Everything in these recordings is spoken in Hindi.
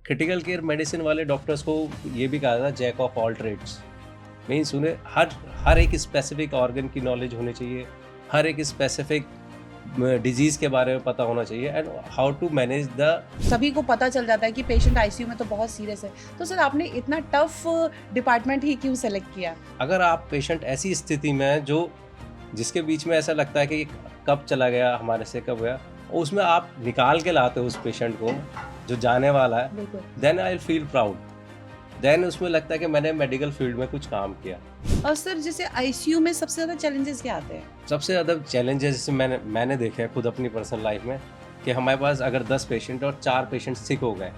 क्रिटिकल केयर मेडिसिन वाले डॉक्टर्स को ये भी कहा था jack of all trades. Means उन्हें हर हर एक स्पेसिफिक ऑर्गन की नॉलेज होनी चाहिए, हर एक स्पेसिफिक डिजीज़ के बारे में पता होना चाहिए and how to manage the. सभी को पता चल जाता है कि पेशेंट आईसीयू में तो बहुत सीरियस है। तो सर आपने इतना टफ डिपार्टमेंट ही क्यों सेलेक्ट किया? अगर आप पेशेंट ऐसी स्थिति में है जो जिसके बीच में ऐसा लगता है कि ये कब चला गया, हमारे से कब गया, और उसमें आप निकाल के लाते हो उस पेशेंट को जो जाने वाला है, बिल्कुल। Then I feel proud. Then उसमें लगता है कि मैंने मेडिकल फील्ड में कुछ काम किया। और सर जैसे आईसीयू में सबसे ज्यादा चैलेंजेस क्या आते हैं? सबसे ज़्यादा चैलेंजेस जैसे मैंने देखे हैं खुद अपनी पर्सनल लाइफ में कि हमारे पास अगर 10 पेशेंट और 4 पेशेंट सिक हो गए,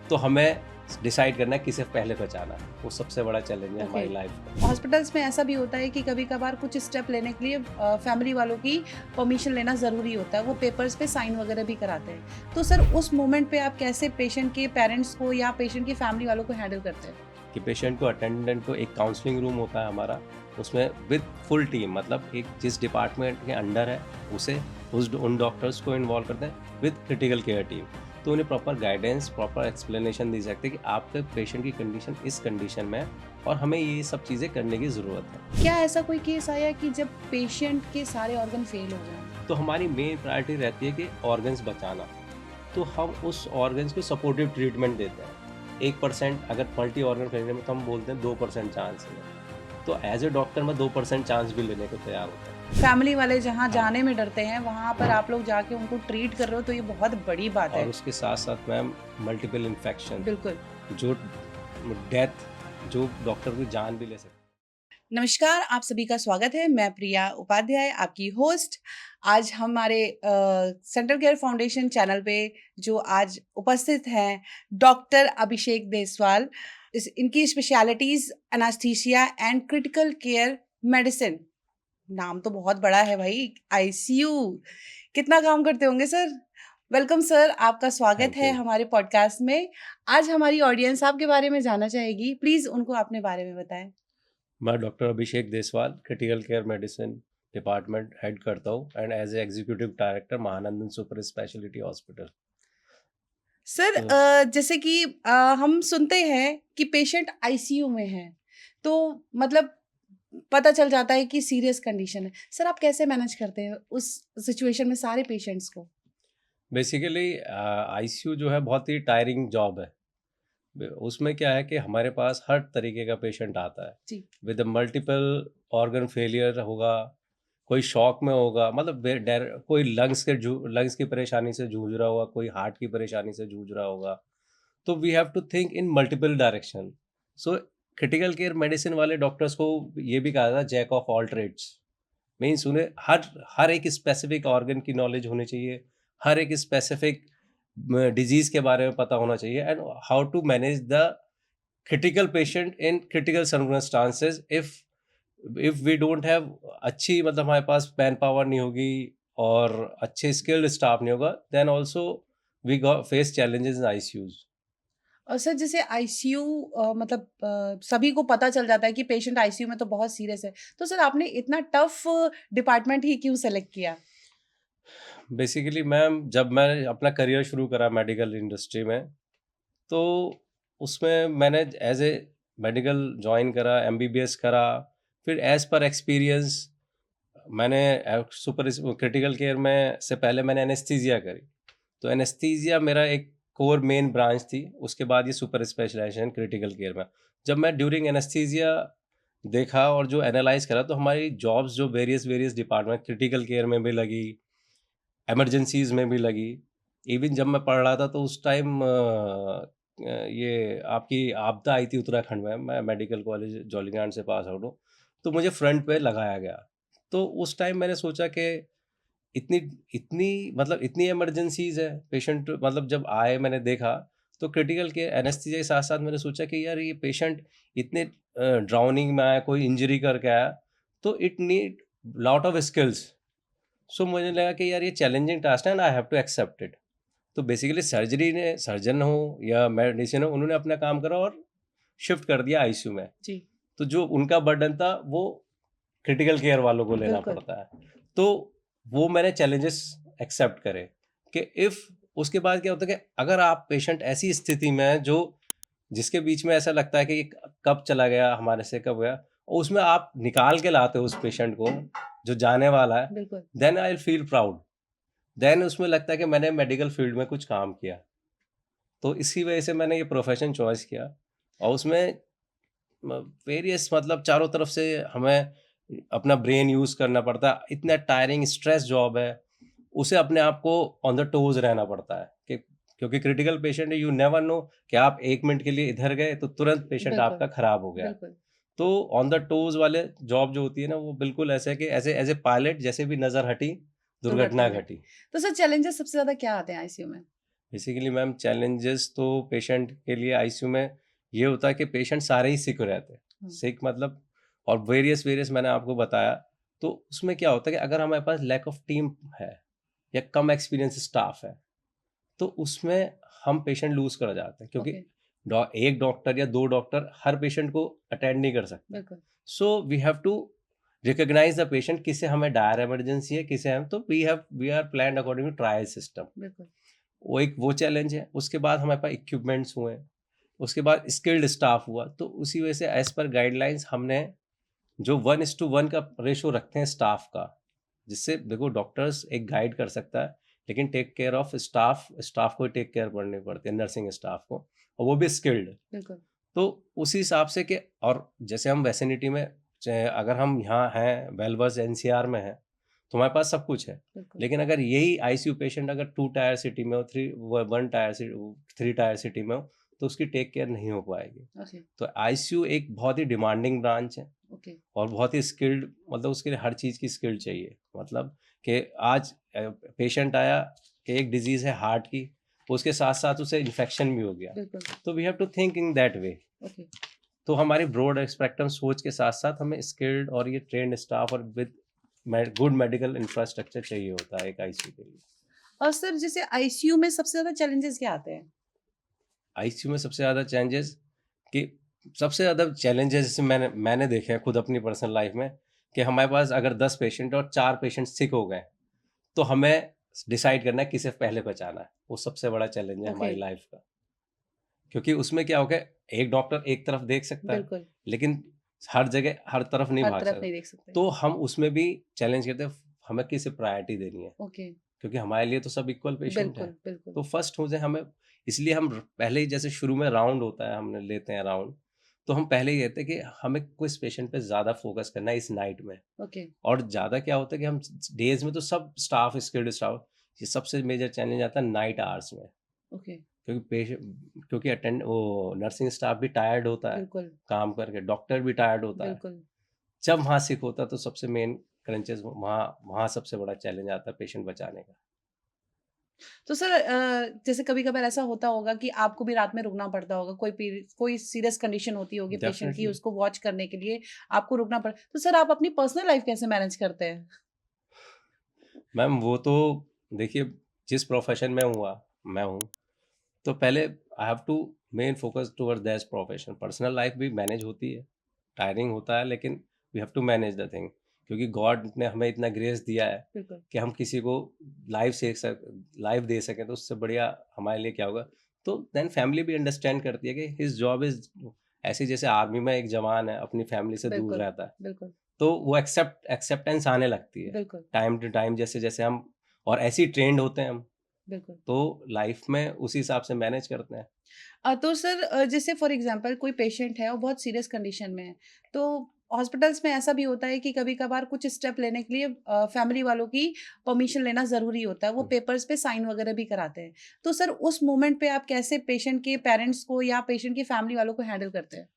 तो हमें डिसाइड करना है किसे पहले बचाना है। वो सबसे बड़ा चैलेंज है हमारी लाइफ का। हॉस्पिटल्स में ऐसा भी होता है कि कभी कभार कुछ स्टेप लेने के लिए फैमिली वालों की परमिशन लेना ज़रूरी होता है। वो पेपर्स पे साइन वगैरह भी कराते हैं। तो सर उस मोमेंट पे आप कैसे पेशेंट के पेरेंट्स को या पेशेंट की फैमिली वालों को हैंडल करते हैं? कि पेशेंट को अटेंडेंट को एक काउंसलिंग रूम होता है हमारा, उसमें विद फुल टीम, मतलब एक जिस डिपार्टमेंट के अंडर है उसे उन डॉक्टर्स को इन्वॉल्व करते हैं विद क्रिटिकल केयर टीम। तो उन्हें प्रॉपर गाइडेंस, प्रॉपर एक्सप्लेनेशन दी सकती है कि आपके पेशेंट की कंडीशन इस कंडीशन में है और हमें ये सब चीज़ें करने की ज़रूरत है। क्या ऐसा कोई केस आया कि जब पेशेंट के सारे ऑर्गन फेल हो गए? तो हमारी मेन प्रायोरिटी रहती है कि ऑर्गन्स बचाना। तो हम उस ऑर्गन्स को सपोर्टिव ट्रीटमेंट देते हैं। 1% अगर मल्टी ऑर्गन फेलियर में तो हम बोलते हैं 2% चांस है। तो एज ए डॉक्टर मैं 2% चांस भी लेने को तैयार होता हूँ। फैमिली वाले जहाँ जाने में डरते हैं वहाँ पर आप लोग जाके उनको ट्रीट कर रहे हो तो ये बहुत बड़ी बात है। और उसके साथ साथ मैम मल्टीपल इन्फेक्शन, बिल्कुल। जो डेथ, जो डॉक्टर की जान भी ले सकते। नमस्कार, आप सभी का स्वागत है। मैं प्रिया उपाध्याय, आपकी होस्ट। आज हमारे सेंट्रल केयर फाउंडेशन चैनल पे जो आज उपस्थित हैं डॉक्टर अभिषेक देसवाल। इनकी specialities anaesthesia and critical care medicine. नाम तो बहुत बड़ा है भाई, आईसीयू। कितना काम करते होंगे सर? वेलकम सर, आपका स्वागत थैंक है यू। हमारे पॉडकास्ट में। आज हमारी ऑडियंस आपके बारे में जानना चाहेगी। प्लीज़ उनको अपने बारे में बताएं। मैं doctor Abhishek Deswal critical care medicine department head करता हूँ and as a executive director Mahanandan super speciality hospital. Sir तो जैसे कि हम सुनते हैं कि पेशेंट आईसीयू में है, तो मतलब पता चल जाता है कि सीरियस कंडीशन है। सर आप कैसे मैनेज करते हैं उस सिचुएशन में सारे पेशेंट्स को? बेसिकली आईसीयू जो है बहुत ही टायरिंग जॉब है। उसमें क्या है कि हमारे पास हर तरीके का पेशेंट आता है जी। विद मल्टीपल ऑर्गन फेलियर होगा, कोई शॉक में होगा, मतलब कोई लंग्स की परेशानी से जूझ रहा होगा, कोई हार्ट की परेशानी से जूझ रहा होगा। तो we have to think in multiple direction. So critical care medicine वाले डॉक्टर्स को ये भी कहा था jack of all trades. Means उन्हें हर हर एक स्पेसिफिक ऑर्गन की नॉलेज होनी चाहिए, हर एक स्पेसिफिक डिजीज़ के बारे में पता होना चाहिए and how to manage the critical patient in critical circumstances. If we don't have अच्छी, मतलब हमारे पास मैन पावर नहीं होगी और अच्छे स्किल्ड स्टाफ नहीं होगा, then also we face challenges in ICUs. और सर जैसे आईसीयू मतलब सभी को पता चल जाता है कि पेशेंट आईसीयू में तो बहुत सीरियस है। तो सर आपने इतना टफ डिपार्टमेंट ही क्यों सेलेक्ट किया? बेसिकली मैम, जब मैं अपना करियर शुरू करा मेडिकल इंडस्ट्री में, तो उसमें मैंने एज ए मेडिकल ज्वाइन करा, एमबीबीएस करा। फिर एज पर एक्सपीरियंस मैंने सुपर क्रिटिकल केयर में से पहले मैंने एनेस्थीसिया करी। तो एनेस्थीसिया मेरा एक कोर मेन ब्रांच थी। उसके बाद ये सुपर स्पेशलाइजेशन क्रिटिकल केयर में। जब मैं ड्यूरिंग एनेस्थीसिया देखा और जो एनालाइज करा, तो हमारी जॉब्स जो various various department critical care में भी लगी, इमरजेंसीज़ में भी लगी। इवन जब मैं पढ़ रहा था तो उस टाइम ये आपकी आपदा आई थी उत्तराखंड में। मैं मेडिकल कॉलेज जॉलीग्रांट से पास आउट हूँ। तो मुझे फ्रंट पे लगाया गया। तो उस टाइम मैंने सोचा कि इतनी इतनी मतलब इतनी इमरजेंसीज़ है, पेशेंट मतलब जब आए मैंने देखा, तो क्रिटिकल केयर एनेस्थीसिया के साथ-साथ मैंने सोचा कि यार ये पेशेंट इतने ड्राउनिंग में आया, कोई इंजरी करके आया, तो it need lot of skills. So मुझे लगा कि यार ये चैलेंजिंग टास्क है and I have to accept it. तो बेसिकली सर्जन हो या मेडिसिन हो, उन्होंने अपना काम करा और शिफ्ट कर दिया आईसीयू में। जी। तो जो उनका बर्डन था वो क्रिटिकल केयर वालों को लेना बिल्कुल। पड़ता है। तो वो मैंने चैलेंजेस एक्सेप्ट करे कि इफ़ उसके बाद क्या होता है कि अगर आप पेशेंट ऐसी स्थिति में है जो जिसके बीच में ऐसा लगता है कि ये कब चला गया, हमारे से कब गया, और उसमें आप निकाल के लाते हो उस पेशेंट को जो जाने वाला है, बिल्कुल। Then I will feel proud. Then उसमें लगता है कि मैंने मेडिकल फील्ड में कुछ काम किया। तो इसी वजह से मैंने ये प्रोफ़ेशन चॉइस किया, और उसमें वेरियस मतलब चारों तरफ से हमें अपना ब्रेन यूज़ करना पड़ता है। इतना टायरिंग स्ट्रेस जॉब है, उसे अपने आप को ऑन द टोज़ रहना पड़ता है कि क्योंकि क्रिटिकल पेशेंट है, यू नेवर नो कि आप 1 मिनट के लिए इधर गए तो तुरंत पेशेंट बिल्कुल, आपका खराब हो गया। बिल्कुल। तो ऑन द टोज़ वाले जॉब जो होती है ना, वो बिल्कुल ऐसे है कि एज़ ए पायलट जैसे भी नज़र हटी, दुर्घटना दुर्घटना घटी। घटी। तो सर चैलेंजेस सबसे ज़्यादा क्या आते हैं आईसीयू में? बेसिकली मैम चैलेंजेस तो पेशेंट के लिए आईसीयू में ये होता है कि पेशेंट सारे ही सिक रहते हैं। हुँ, सिक मतलब और वेरियस वेरियस मैंने आपको बताया, तो उसमें क्या होता है कि अगर हमारे पास लैक ऑफ टीम है या कम एक्सपीरियंस स्टाफ है, तो उसमें हम पेशेंट लूज़ कर जाते हैं क्योंकि ओके, एक डॉक्टर या 2 डॉक्टर हर पेशेंट को अटेंड नहीं कर सकता। बिल्कुल, so we have to recognise the patient, किसे हमें डायर इमरजेंसी है, किसे हम तो we are planned according to trial system. बिल्कुल। वो चैलेंज है। उसके बाद हमारे पास इक्विपमेंट्स हुए, उसके बाद स्किल्ड स्टाफ हुआ, तो उसी वजह से एज़ पर गाइडलाइंस हमने जो 1:1 का रेशियो रखते हैं स्टाफ का, जिससे देखो डॉक्टर्स एक गाइड कर सकता है, लेकिन take care of staff, staff को टेक केयर करनी पड़ती है, नर्सिंग स्टाफ को, और वो भी स्किल्ड। बिल्कुल, तो उसी हिसाब से कि और जैसे हम वेसिनिटी में चाहे अगर हम यहाँ हैं, वेलवर्स एनसीआर में हैं, तो हमारे पास सब कुछ है। बिल्कुल। लेकिन अगर यही आईसीयू पेशेंट अगर 2 टायर सिटी में हो, 1 टायर 3 टायर सिटी में हो, तो उसकी टेक केयर नहीं हो पाएगी। ओके, तो आईसीयू एक बहुत ही डिमांडिंग ब्रांच है, ओके, और बहुत ही स्किल्ड, मतलब उसके लिए हर चीज़ की स्किल चाहिए। मतलब कि आज पेशेंट आया कि एक डिज़ीज़ है हार्ट की, उसके साथ-साथ उसे इन्फेक्शन भी हो गया। बिल्कुल, तो we have to think in that way. Okay. तो हमारी ब्रॉड स्पेक्ट्रम सोच के साथ-साथ हमें स्किल्ड और ये ट्रेन्ड स्टाफ और विद गुड मेडिकल इंफ्रास्ट्रक्चर चाहिए होता है एक आईसीयू के लिए। और सर जैसे आईसीयू में सबसे ज़्यादा चैलेंजेस क्या आते हैं? आईसीयू में सबसे ज़्यादा चेंजेस कि सबसे ज़्यादा चैलेंजेस जैसे मैंने देखे हैं खुद अपनी पर्सनल लाइफ में, कि हमारे पास अगर 10 पेशेंट और 4 पेशेंट सिक हो गए, तो हमें डिसाइड करना है किसे पहले बचाना है। वो सबसे बड़ा चैलेंज है ओके, हमारी लाइफ का। क्योंकि उसमें क्या हो गया, एक डॉक्टर एक तरफ देख सकता है, बिल्कुल, लेकिन हर जगह हर तरफ नहीं हर भाग तरफ सकता। नहीं देख सकते। तो हम उसमें भी चैलेंज करते हैं, हमें किसे प्रायोरिटी देनी है, ओके, क्योंकि हमारे लिए तो सब इक्वल पेशेंट हैं। बिल्कुल, बिल्कुल, तो फर्स्ट हो जाए हमें, इसलिए हम पहले ही जैसे शुरू में राउंड होता है, हमने लेते हैं राउंड, तो हम पहले ही कहते हैं कि हमें किस पेशेंट पे ज़्यादा फोकस करना है इस नाइट में। ओके, और ज़्यादा क्या होता है कि हम डेज़ में तो सब स्टाफ, स्किल्ड स्टाफ, ये सबसे मेजर चैलेंज आता है नाइट आवर्स में। ओके, क्योंकि अटेंड वो नर्सिंग स्टाफ भी टायर्ड होता है बिल्कुल, काम करके, डॉक्टर भी टायर्ड होता है। बिल्कुल। जब वहाँ सिक होता है तो सबसे मेन क्रंचेस वहाँ वहाँ सबसे बड़ा चैलेंज आता है पेशेंट बचाने का। तो सर जैसे कभी-कभार ऐसा होता होगा कि आपको भी रात में रुकना पड़ता होगा, कोई सीरियस कंडीशन होती होगी पेशेंट की, डेफ़िनिटली उसको वॉच करने के लिए आपको रुकना पड़ तो सर आप अपनी पर्सनल लाइफ कैसे मैनेज करते हैं? मैम वो तो देखिए, जिस प्रोफ़ेशन में मैं हूँ, तो पहले I have to main focus towards that profession. Personal life भी मैनेज होती है, टायरिंग होता है, लेकिन we have to manage the thing, क्योंकि गॉड ने हमें इतना ग्रेस दिया है बिल्कुल, कि हम किसी को लाइफ़ दे सकें, तो उससे बढ़िया हमारे लिए क्या होगा। तो देन फैमिली भी अंडरस्टैंड करती है कि हिज़ जॉब इज़ ऐसे, जैसे आर्मी में एक जवान है, अपनी फैमिली से दूर बिल्कुल, रहता है, बिल्कुल, तो वो एक्सेप्टेंस आने लगती है, बिल्कुल, टाइम टू टाइम जैसे-जैसे हम, और ऐसे ही ट्रेन्ड होते हैं हम, बिल्कुल। तो लाइफ़ में उसी हिसाब से मैनेज करते हैं। तो सर जैसे फॉर एग्जांपल कोई पेशेंट है और बहुत सीरियस कंडीशन में है, तो हॉस्पिटल्स में ऐसा भी होता है कि कभी-कभार कुछ स्टेप लेने के लिए फैमिली वालों की परमिशन लेना ज़रूरी होता है, वो हुँ। पेपर्स पे साइन वगैरह भी कराते हैं। तो सर उस मोमेंट पे आप कैसे पेशेंट के पेरेंट्स को या पेशेंट की फैमिली वालों को हैंडल करते हैं?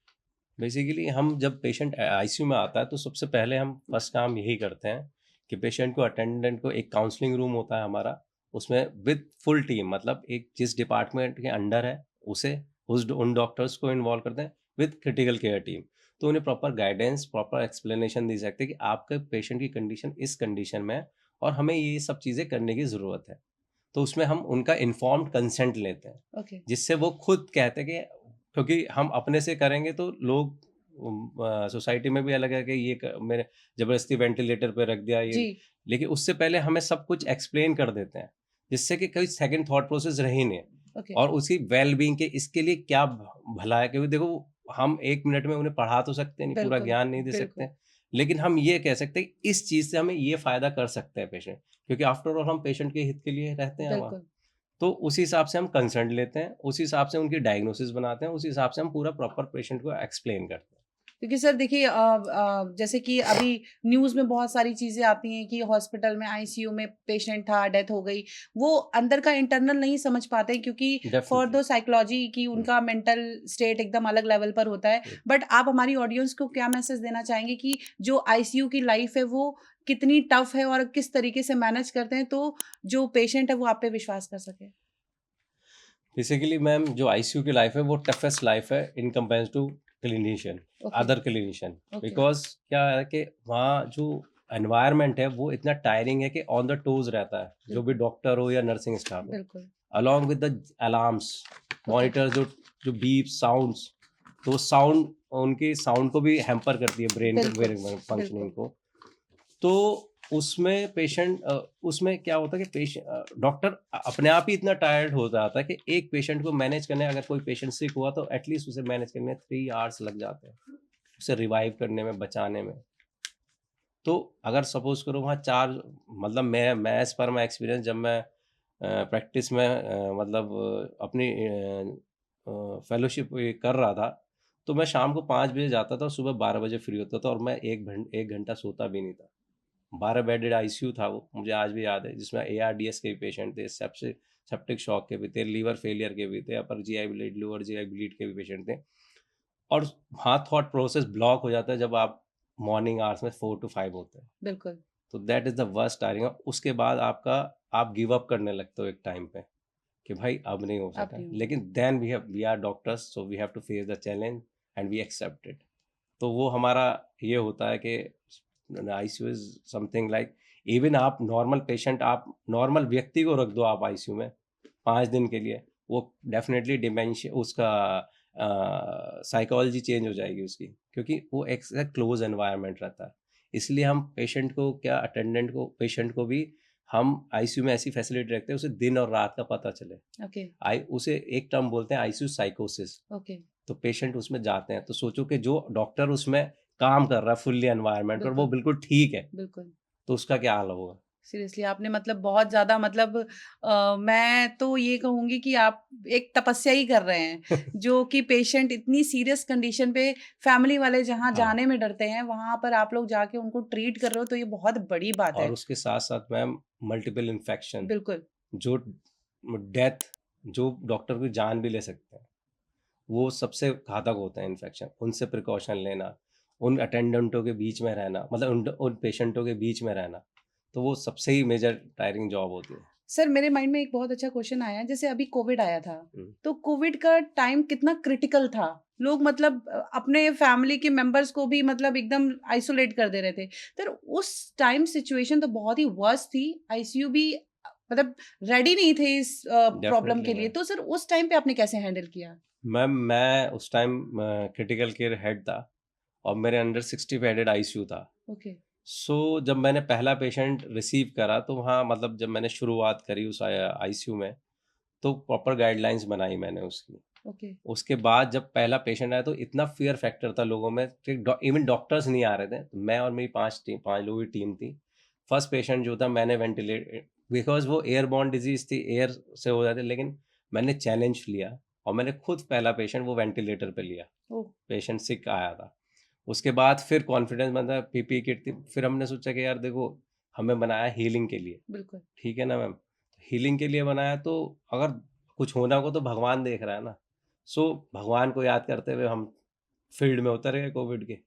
बेसिकली हम जब पेशेंट आईसीयू में आता है, तो सबसे पहले हम फर्स्ट काम यही करते हैं कि पेशेंट को, अटेंडेंट को, एक काउंसलिंग रूम होता है हमारा, उसमें विद फुल टीम, मतलब एक जिस डिपार्टमेंट के अंडर है उसे, उन डॉक्टर्स को इन्वॉल्व करते हैं विद क्रिटिकल केयर टीम। तो उन्हें प्रॉपर गाइडेंस, प्रॉपर एक्सप्लेनेशन दी सकती है कि आपके पेशेंट की कंडीशन इस कंडीशन में है, और हमें ये सब चीज़ें करने की ज़रूरत है। तो उसमें हम उनका इन्फॉर्म्ड कंसेंट लेते हैं, ओके, जिससे वो खुद कहते हैं कि, क्योंकि हम अपने से करेंगे तो लोग सोसाइटी में भी अलग है कि ये मेरे ज़बरदस्ती वेंटिलेटर पे रख दिया ये, जी, लेकिन उससे पहले हमें सब कुछ एक्सप्लेन कर देते हैं। जिससे कि कोई सेकंड थॉट प्रोसेस रहे ही नहीं। ओके, और उसकी वेल बीइंग के इसके लिए क्या भला है, क्योंकि देखो हम 1 मिनट में उन्हें पढ़ा तो सकते नहीं, पूरा बिल्कुल, ज्ञान नहीं दे सकते, बिल्कुल, लेकिन हम ये कह सकते हैं कि इस चीज़ से हमें ये फ़ायदा कर सकते हैं पेशेंट, क्योंकि आफ्टर ऑल हम पेशेंट के हित के लिए रहते हैं वहाँ। बिल्कुल। तो उस हिसाब से हम कंसर्न लेते हैं, उस हिसाब से उनकी डायग्नोसिस बनाते हैं, उस हिसाब से हम पूरा प्रॉपर पेशेंट को एक्सप्लेन करते हैं। क्योंकि सर देखिए जैसे कि अभी न्यूज़ में बहुत सारी चीज़ें आती हैं कि हॉस्पिटल में आईसीयू में पेशेंट था, डेथ हो गई। वो अंदर का इंटरनल नहीं समझ पाते क्योंकि फॉर डेफ़िनिटली। द साइकोलॉजी कि हुँ, उनका मेंटल स्टेट एकदम अलग लेवल पर होता है। हुँ। बट आप हमारी ऑडियंस को क्या मैसेज देना चाहेंगे कि जो आईसीयू की लाइफ़ है वो कितनी टफ है और किस तरीके से मैनेज करते हैं तो जो पेशेंट है वो आप पे विश्वास कर सके? बेसिकली मैम जो आईसीयू की लाइफ़ है वो टफेस्ट लाइफ़ है in comparison to clinician, okay, other clinician. Okay, because क्या है कि वहाँ जो एनवायरनमेंट है वो इतना टायरिंग है कि ऑन द टोज़ रहता है, जो भी बिल्कुल, डॉक्टर हो या नर्सिंग स्टाफ हो। बिल्कुल। Along with the alarms, okay, monitor जो जो बीप साउंड्स, तो साउंड उनकी साउंड को भी हैम्पर करती है ब्रेन के बिल्कुल, ब्रेन फंक्शनिंग बिल्कुल, को। तो उसमें उसमें क्या होता है कि डॉक्टर अपने आप ही इतना टायर्ड हो जाता है कि एक पेशेंट को मैनेज करने, अगर कोई पेशेंट सिक हुआ तो एटलीस्ट उसे मैनेज करने में 3 आवर्स लग जाते हैं, उसे रिवाइव करने में, बचाने में। तो अगर सपोज़ करो वहाँ 4, मतलब मैं एज़ पर माय एक्सपीरियंस, जब मैं प्रैक्टिस में मतलब अपनी फेलोशिप ये कर रहा था, तो मैं शाम को 5 बजे जाता था और सुबह 12 बजे फ्री होता था, और मैं 1 घंटा सोता भी नहीं था। 12 बेडेड आईसीयू था वो, मुझे आज भी याद है, जिसमें एआरडीएस के भी पेशेंट थे, सेप्टिक शॉक के भी थे, लिवर फेलियर के भी थे, upper GI bleed, lower GI bleed के भी पेशेंट थे। और हाँ, थॉट प्रोसेस ब्लॉक हो जाता है जब आप मॉर्निंग आवर्स में 4 टू 5 होते हैं। बिल्कुल। तो that is the worst tiring. उसके बाद आप गिव अप करने लगते हो एक टाइम पे कि भाई अब नहीं हो अब सकता। नहीं होगा। लेकिन then we are doctors, so we have to face the challenge and we accept it. तो वो हमारा ये होता है कि ICU is something like, even आप नॉर्मल पेशेंट, आप नॉर्मल व्यक्ति को रख दो आप आईसीयू में 5 दिन के लिए, वो डेफ़िनेटली डिमेंशिया उसका साइकोलॉजी चेंज हो जाएगी उसकी, क्योंकि वो एक क्लोज़ एनवायरनमेंट रहता है। इसलिए हम पेशेंट को क्या, अटेंडेंट को, पेशेंट को भी हम आईसीयू में ऐसी फैसिलिटी रखते हैं उसे दिन और रात का पता चले। ओके, आई उसे एक टर्म बोलते हैं आईसीयू साइकोसिस। ओके। तो पेशेंट उसमें जाते हैं, तो सोचो कि जो डॉक्टर उसमें काम कर रहा है फुल्ली एनवायरनमेंट और वो बिल्कुल, बिल्कुल ठीक है, बिल्कुल। तो उसका क्या हाल होगा? सीरियसली आपने मतलब बहुत ज़्यादा मतलब मैं तो ये कहूँगी कि आप एक तपस्या ही कर रहे हैं, जो कि पेशेंट इतनी सीरियस कंडीशन पे फैमिली वाले जहाँ हाँ, जाने में डरते हैं, वहाँ पर आप लोग जाके उनको ट्रीट कर रहे हो, तो ये बहुत बड़ी बात और है। उसके साथ-साथ मैम मल्टीपल इन्फेक्शन, बिल्कुल, जो डेथ, जो डॉक्टर की जान भी ले सकते हैं, वो सबसे घातक होते हैं इन्फेक्शन। उनसे प्रिकॉशन लेना, उन अटेंडेंटों के बीच में रहना, मतलब उन पेशेंटों के बीच में रहना, तो वो सबसे ही मेजर टायरिंग जॉब होती है। सर मेरे माइंड में एक बहुत अच्छा क्वेश्चन आया, जैसे अभी कोविड आया था, हुँ। तो कोविड का टाइम कितना क्रिटिकल था? लोग मतलब अपने फैमिली के मेंबर्स को भी मतलब एकदम आइसोलेट कर दे रहे थे। तो उस टाइम सिचुएशन तो बहुत ही वर्स्ट थी, आईसीयू भी मतलब रेडी नहीं थे इस प्रॉब्लम डेफ़िनिटली के लिए। मैम। तो सर उस टाइम पे आपने कैसे हैंडल किया? मैम मैं उस टाइम क्रिटिकल केयर हेड था और मेरे अंडर 60 बेडेड आईसीयू था। ओके, सो जब मैंने पहला पेशेंट रिसीव करा तो वहाँ, मतलब जब मैंने शुरुआत करी उस आईसीयू में, तो प्रॉपर गाइडलाइंस बनाई मैंने उसकी। ओके, उसके बाद जब पहला पेशेंट आया तो इतना फ़ियर फैक्टर था लोगों में कि इवन डॉक्टर्स नहीं आ रहे थे। मैं और मेरी 5 लोगों की टीम थी। फर्स्ट पेशेंट जो था मैंने वेंटिलेट, बिकॉज़ वो एयरबॉर्न डिज़ीज़ थी, एयर से हो जाती, लेकिन मैंने चैलेंज लिया और मैंने खुद पहला पेशेंट वो वेंटिलेटर पे लिया। ओह! पेशेंट सिक आया था। उसके बाद फिर कॉन्फिडेंस बनता है, पीपीई किट थी। फिर हमने सोचा कि यार देखो, हमें बनाया हीलिंग के लिए, बिल्कुल, ठीक है ना मैम? हीलिंग के लिए बनाया, तो अगर कुछ होना हो तो भगवान देख रहा है ना। सो भगवान को याद करते हुए हम फील्ड में उतर गए कोविड के,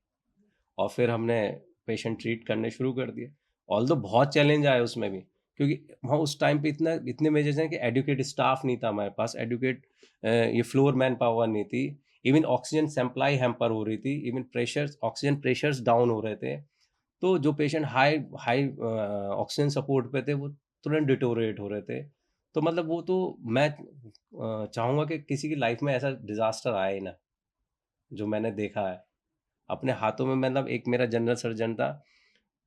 और फिर हमने पेशेंट ट्रीट करने शुरू कर दिए। ऑल्दो बहुत चैलेंज आए उसमें भी, क्योंकि वहाँ उस टाइम पे इतने मेजर्स हैं कि एडुकेट स्टाफ नहीं था हमारे पास, ये फ्लोर मैन पावर नहीं थी। इवन ऑक्सीजन सप्लाई हैम्पर हो रही थी, even pressures, oxygen pressures down हो रहे थे। तो जो patient high high oxygen support पे थे, वो तुरंत डिटोरेट हो रहे थे। तो मतलब वो तो मैं चाहूँगा कि किसी की लाइफ में ऐसा डिज़ास्टर आए ही ना, जो मैंने देखा है। अपने हाथों में, मतलब एक मेरा जनरल सर्जन था,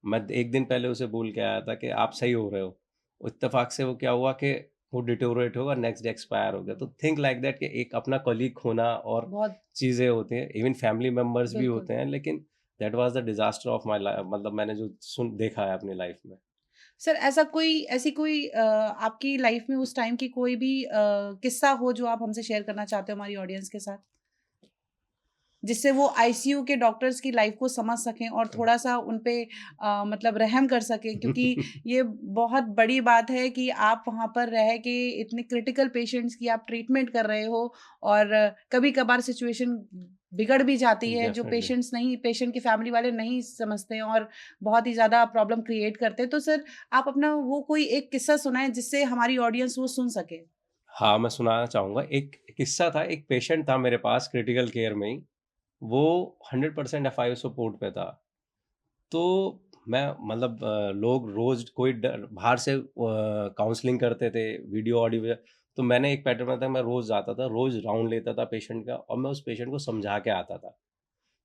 मैं 1 दिन पहले उसे बोल के आया था कि आप सही हो रहे हो। इत्तेफाक से वो क्या हुआ कि वो डिटोरेट होगा, नेक्स्ट डे एक्सपायर हो गया। तो थिंक लाइक दैट कि एक अपना कलीग खोना और बहुत चीज़ें होती हैं, इवन फैमिली मेंबर्स भी बिल्कुल। होते हैं, लेकिन that was the disaster of my life, मतलब मैंने जो देखा है अपनी लाइफ में। सर ऐसी कोई आपकी लाइफ में उस टाइम की कोई भी किस्सा हो जो आप हमसे शेयर करना चाहते हो हमारी ऑडियंस के साथ? जिससे वो आईसीयू के डॉक्टर्स की लाइफ को समझ सकें और थोड़ा-सा उन पे मतलब रहम कर सकें, क्योंकि ये बहुत बड़ी बात है कि आप वहाँ पर रह के इतने क्रिटिकल पेशेंट्स की आप ट्रीटमेंट कर रहे हो और कभी-कभार सिचुएशन बिगड़ भी जाती है, जो डेफिनिटली। पेशेंट की फैमिली वाले नहीं समझते हैं और बहुत ही ज़्यादा प्रॉब्लम क्रिएट करते हैं। तो सर आप अपना वो कोई एक किस्सा सुनाएँ जिससे हमारी ऑडियंस वो सुन सके? हाँ, मैं सुनाना चाहूँगा। एक किस्सा था, एक पेशेंट था मेरे पास क्रिटिकल केयर में ही, वो 100% एफआईयू सपोर्ट पे था। तो मैं मतलब लोग रोज़ कोई बाहर से काउंसलिंग करते थे, वीडियो, ऑडियो वगैरह, तो मैंने एक पैटर्न में था, मैं रोज़ जाता था, रोज़ राउंड लेता था पेशेंट का और मैं उस पेशेंट को समझा के आता था।